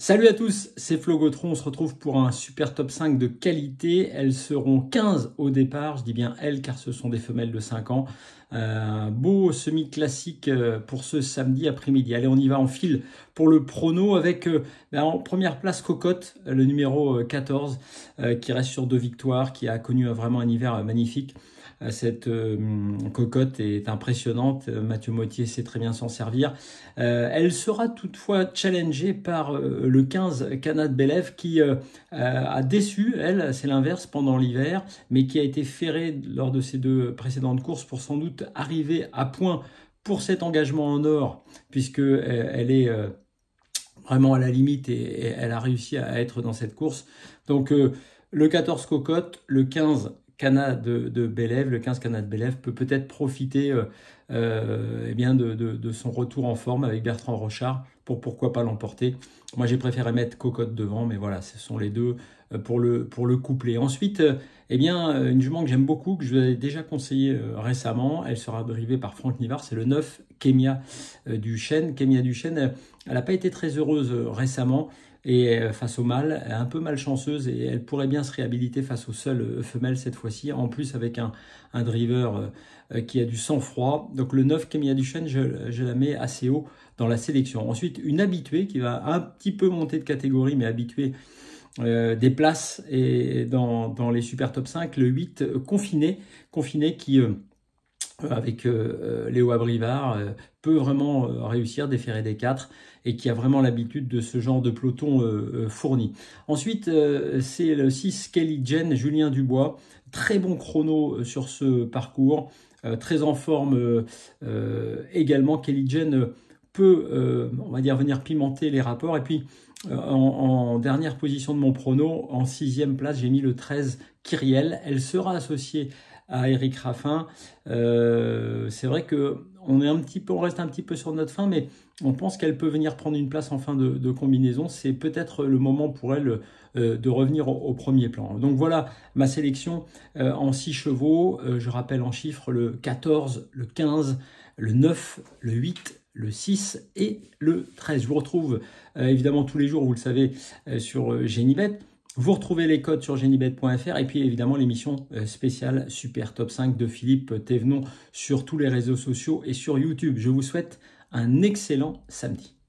Salut à tous, c'est Flo Gautron, on se retrouve pour un super top 5 de qualité. Elles seront 15 au départ, je dis bien elles car ce sont des femelles de 5 ans. Un beau semi-classique pour ce samedi après-midi. Allez, on y va en file pour le prono avec en première place Cocotte, le numéro 14, qui reste sur 2 victoires, qui a connu vraiment un hiver magnifique. Cette cocotte est impressionnante. Mathieu Mottier sait très bien s'en servir. Elle sera toutefois challengée par le 15 Canad Belev qui a déçu, elle, c'est l'inverse, pendant l'hiver, mais qui a été ferrée lors de ses 2 précédentes courses pour sans doute arriver à point pour cet engagement en or, puisque elle est vraiment à la limite et elle a réussi à être dans cette course. Donc le 14 Cocotte, le 15 Cana de Belev, le 15 Cana de Belev peut-être profiter de son retour en forme avec Bertrand Rochard pour pourquoi pas l'emporter. Moi j'ai préféré mettre Cocotte devant, mais voilà, ce sont les deux pour le couplet. Ensuite, une jument que j'aime beaucoup, que je vous avais déjà conseillé récemment, elle sera drivée par Franck Nivard, c'est le 9 Kémia du Chêne. Kémia du Chêne, elle n'a pas été très heureuse récemment. Et face au mâle, un peu malchanceuse, et elle pourrait bien se réhabiliter face aux seules femelles cette fois-ci, en plus avec un driver qui a du sang-froid. Donc le 9 Kémia Duchesne, je la mets assez haut dans la sélection. Ensuite, une habituée qui va un petit peu monter de catégorie, mais habituée des places et dans les super top 5, le 8 Confiné qui... avec Léo Abrivard, peut vraiment réussir, déférer des 4 et qui a vraiment l'habitude de ce genre de peloton fourni. Ensuite, c'est le 6 Kelly Jen, Julien Dubois, très bon chrono sur ce parcours, très en forme également. Kelly Jen peut, on va dire, venir pimenter les rapports. Et puis, en dernière position de mon prono, en 6e place, j'ai mis le 13 Kyriel. Elle sera associée à Eric Raffin. C'est vrai que on reste un petit peu sur notre fin, mais on pense qu'elle peut venir prendre une place en fin de combinaison. C'est peut-être le moment pour elle de revenir au premier plan. Donc voilà ma sélection en 6 chevaux. Je rappelle en chiffres le 14, le 15, le 9, le 8, le 6 et le 13. Je vous retrouve évidemment tous les jours, vous le savez, sur Génibet. Vous retrouvez les codes sur genibet.fr et puis évidemment l'émission spéciale Super Top 5 de Philippe Thévenon sur tous les réseaux sociaux et sur YouTube. Je vous souhaite un excellent samedi.